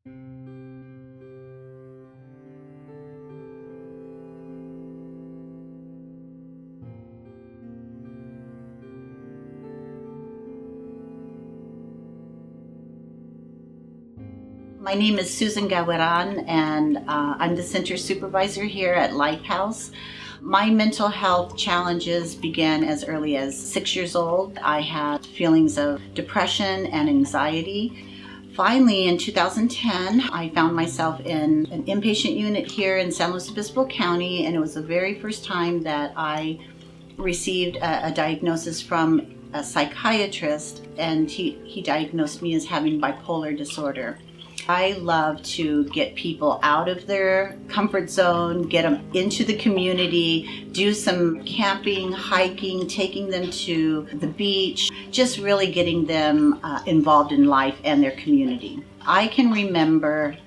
My name is Susan Gawiran, and I'm the center supervisor here at Lighthouse. My mental health challenges began as early as 6 years old. I had feelings of depression and anxiety. Finally, in 2010, I found myself in an inpatient unit here in San Luis Obispo County, and it was the very first time that I received a diagnosis from a psychiatrist, and he diagnosed me as having bipolar disorder. I love to get people out of their comfort zone, get them into the community, do some camping, hiking, taking them to the beach, just really getting them involved in life and their community. I can remember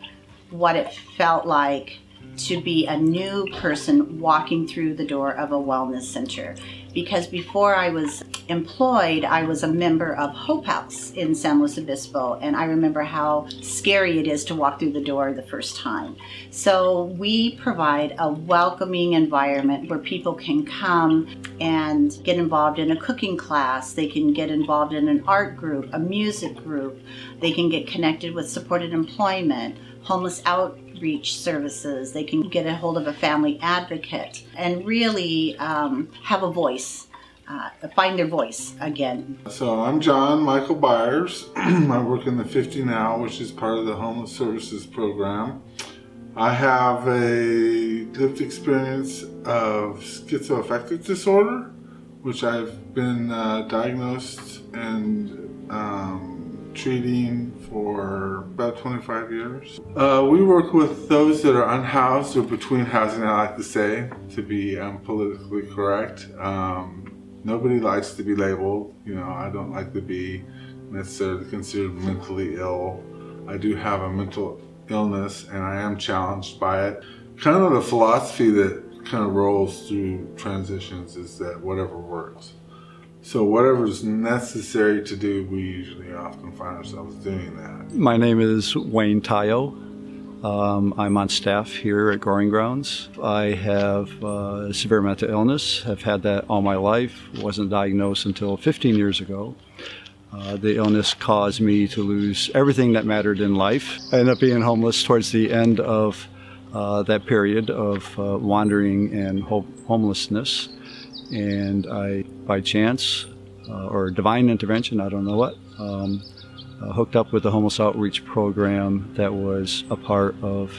what it felt like to be a new person walking through the door of a wellness center. Because before I was employed, I was a member of Hope House in San Luis Obispo, and I remember how scary it is to walk through the door the first time. So we provide a welcoming environment where people can come and get involved in a cooking class, they can get involved in an art group, a music group, they can get connected with supported employment, homeless outreach services, they can get a hold of a family advocate and really have a voice, find their voice again. So I'm John Michael Byers. I work in the 50 Now, which is part of the Homeless Services Program. I have a lived experience of schizoaffective disorder, which I've been diagnosed and treating for about 25 years. We work with those that are unhoused or between housing, I like to say, to be politically correct. Nobody likes to be labeled. I don't like to be necessarily considered mentally ill. I do have a mental illness and I am challenged by it. Kind of the philosophy that kind of rolls through transitions is that whatever works. So whatever's necessary to do, we usually often find ourselves doing that. My name is Wayne Tayo. I'm on staff here at Growing Grounds. I have severe mental illness. I've had that all my life. Wasn't diagnosed until 15 years ago. The illness caused me to lose everything that mattered in life. I ended up being homeless towards the end of that period of wandering and homelessness. And I, by chance or divine intervention, I don't know what, hooked up with the homeless outreach program that was a part of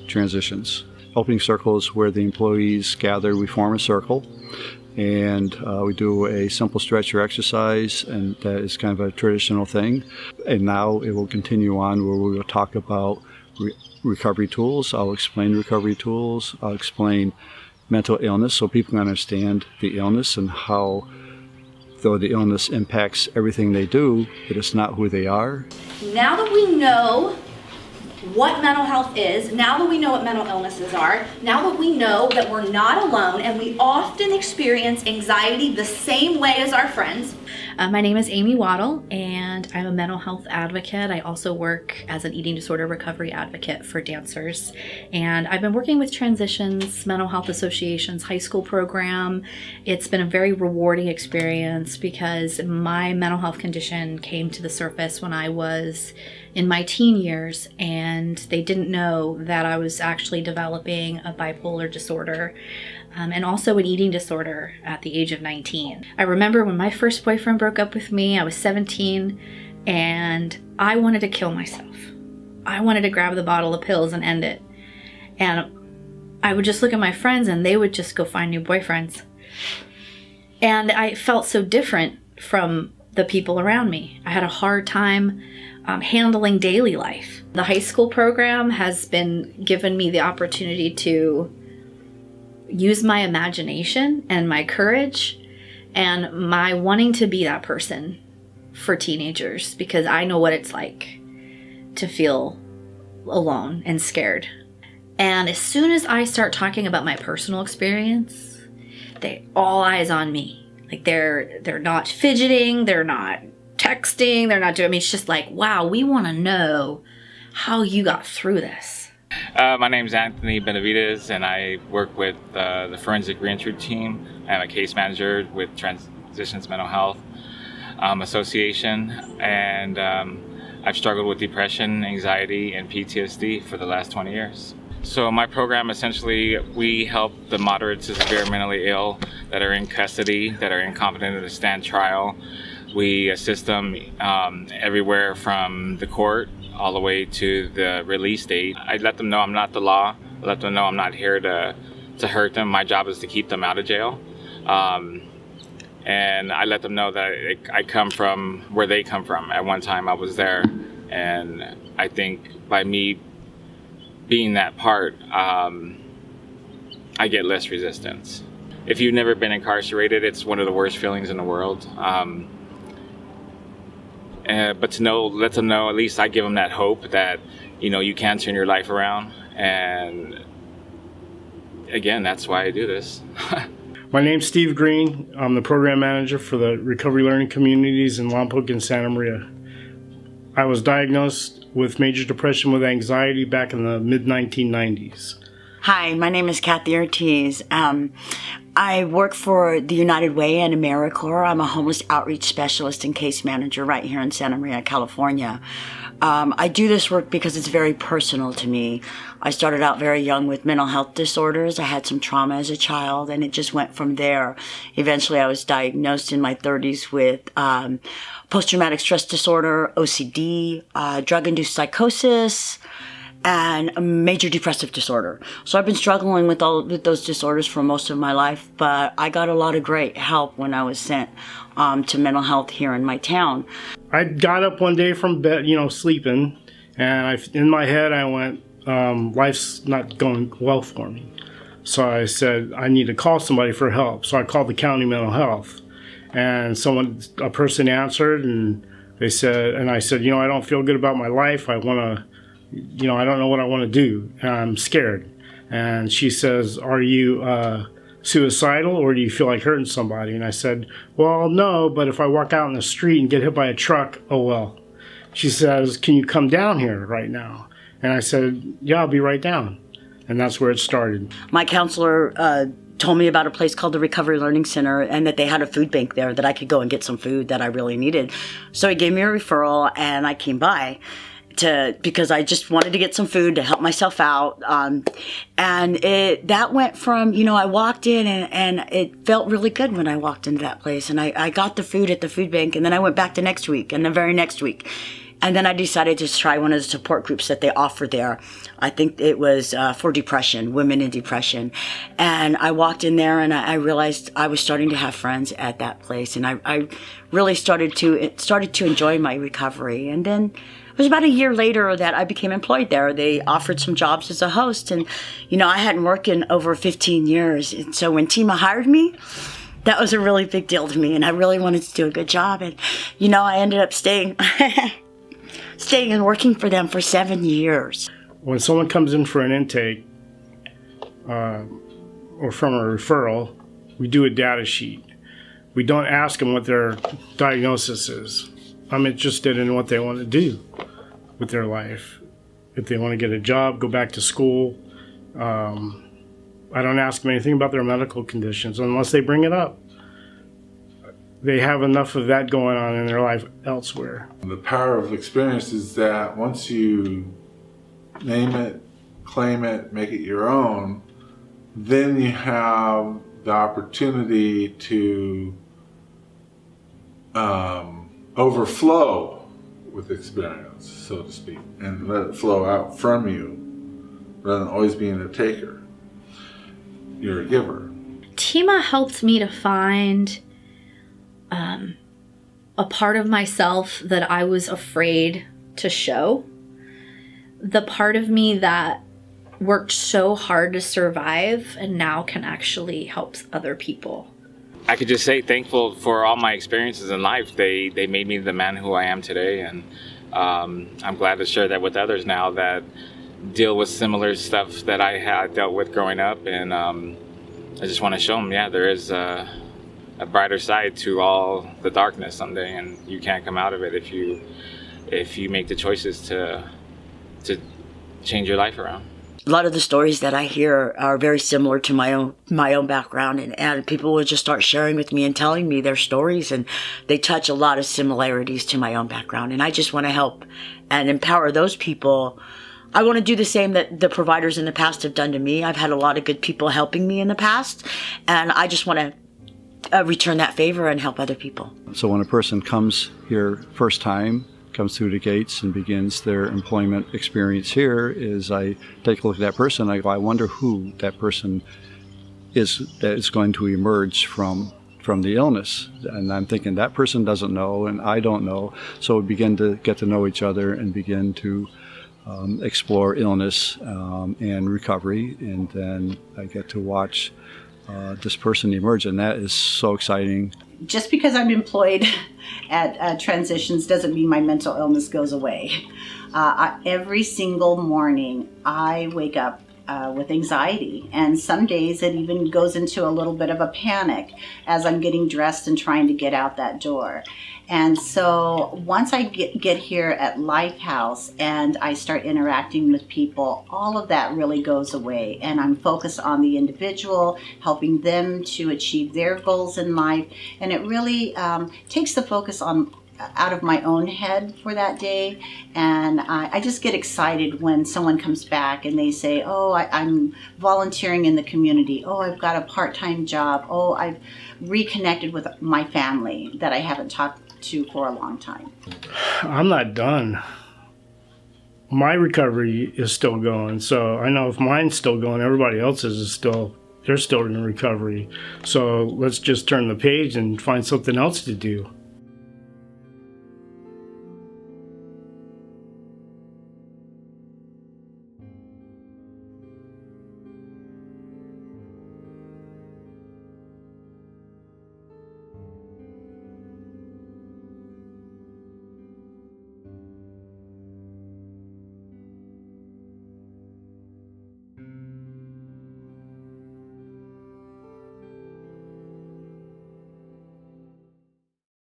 transitions. Opening circles where the employees gather, we form a circle, and we do a simple stretcher exercise, and that is kind of a traditional thing. And now it will continue on where we will talk about recovery tools. I'll explain recovery tools. I'll explain mental illness so people can understand the illness and how, though the illness impacts everything they do, it is not who they are. Now that we know what mental health is, now that we know what mental illnesses are, now that we know that we're not alone and we often experience anxiety the same way as our friends. My name is Amy Waddle and I'm a mental health advocate. I also work as an eating disorder recovery advocate for dancers. And I've been working with Transitions Mental Health Association's high school program. It's been a very rewarding experience because my mental health condition came to the surface when I was in my teen years, and they didn't know that I was actually developing a bipolar disorder and also an eating disorder at the age of 19. I remember when my first boyfriend broke up with me, I was 17, and I wanted to kill myself. I wanted to grab the bottle of pills and end it. And I would just look at my friends and they would just go find new boyfriends. And I felt so different from the people around me. I had a hard time handling daily life. The high school program has been given me the opportunity to use my imagination and my courage and my wanting to be that person for teenagers, because I know what it's like to feel alone and scared. And as soon as I start talking about my personal experience, they all eyes on me. Like they're not fidgeting, they're not texting, they're not doing, I mean, it's just like, wow, we want to know how you got through this. My name is Anthony Benavides, and I work with the Forensic Reentry Team. I'm a case manager with Transitions Mental Health Association, and I've struggled with depression, anxiety, and PTSD for the last 20 years. So my program, essentially, we help the moderate to severe mentally ill that are in custody, that are incompetent to stand trial. We assist them everywhere from the court all the way to the release date. I let them know I'm not the law. I let them know I'm not here to hurt them. My job is to keep them out of jail. And I let them know that I come from where they come from. At one time I was there, and I think by me being that part, I get less resistance. If you've never been incarcerated, it's one of the worst feelings in the world. But let them know, at least I give them that hope that, you can turn your life around. And again, that's why I do this. My name's Steve Green. I'm the program manager for the Recovery Learning Communities in Lompoc and Santa Maria. I was diagnosed with major depression with anxiety back in the mid-1990s. Hi, my name is Kathy Ortiz. I work for the United Way and AmeriCorps. I'm a homeless outreach specialist and case manager right here in Santa Maria, California. I do this work because it's very personal to me. I started out very young with mental health disorders. I had some trauma as a child, and it just went from there. Eventually, I was diagnosed in my 30s with post-traumatic stress disorder, OCD, drug-induced psychosis, and a major depressive disorder. So I've been struggling with those disorders for most of my life, but I got a lot of great help when I was sent to mental health here in my town. I got up one day from bed, sleeping, and in my head I went, life's not going well for me. So I said, I need to call somebody for help. So I called the county mental health, and a person answered, and I said, I don't feel good about my life. I want to, I don't know what I want to do. And I'm scared. And she says, are you suicidal, or do you feel like hurting somebody? And I said, well, no, but if I walk out in the street and get hit by a truck, oh well. She says, can you come down here right now? And I said, yeah, I'll be right down. And that's where it started. My counselor told me about a place called the Recovery Learning Center, and that they had a food bank there that I could go and get some food that I really needed. So he gave me a referral, and I came by because I just wanted to get some food to help myself out. And that went from, I walked in and it felt really good when I walked into that place. And I got the food at the food bank, and then I went back the next week and the very next week. And then I decided to try one of the support groups that they offer there. I think it was for depression, women in depression. And I walked in there, and I realized I was starting to have friends at that place. And I really started to enjoy my recovery. And then it was about a year later that I became employed there. They offered some jobs as a host. And, I hadn't worked in over 15 years. And so when Tima hired me, that was a really big deal to me. And I really wanted to do a good job. And, I ended up staying and working for them for 7 years. When someone comes in for an intake or from a referral, we do a data sheet. We don't ask them what their diagnosis is. I'm interested in what they want to do with their life. If they want to get a job, go back to school. I don't ask them anything about their medical conditions unless they bring it up. They have enough of that going on in their life elsewhere. The power of experience is that once you name it, claim it, make it your own, then you have the opportunity to overflow with experience, so to speak, and let it flow out from you rather than always being a taker. You're a giver. Tima helped me to find a part of myself that I was afraid to show. The part of me that worked so hard to survive and now can actually help other people. I could just say thankful for all my experiences in life. They made me the man who I am today, and I'm glad to share that with others now that deal with similar stuff that I had dealt with growing up. And I just want to show them, there is a brighter side to all the darkness someday, and you can't come out of it if you make the choices to to change your life around. A lot of the stories that I hear are very similar to my own background, and people will just start sharing with me and telling me their stories, and they touch a lot of similarities to my own background. And I just want to help and empower those people. I want to do the same that the providers in the past have done to me. I've had a lot of good people helping me in the past, and I just want to return that favor and help other people. So when a person comes here first time, comes through the gates and begins their employment experience here, is I take a look at that person, I go, I wonder who that person is that is going to emerge from the illness. And I'm thinking that person doesn't know and I don't know. So we begin to get to know each other and begin to explore illness and recovery. And then I get to watch this person emerge, and that is so exciting. Just because I'm employed at Transitions doesn't mean my mental illness goes away. Every single morning I wake up with anxiety, and some days it even goes into a little bit of a panic as I'm getting dressed and trying to get out that door. And so once I get here at Lifehouse and I start interacting with people, all of that really goes away, and I'm focused on the individual, helping them to achieve their goals in life, and it really takes the focus out of my own head for that day. And I just get excited when someone comes back and they say, oh, I'm volunteering in the community. Oh, I've got a part-time job. Oh, I've reconnected with my family that I haven't talked to for a long time. I'm not done. My recovery is still going. So I know if mine's still going, everybody else's is still, they're still in recovery. So let's just turn the page and find something else to do.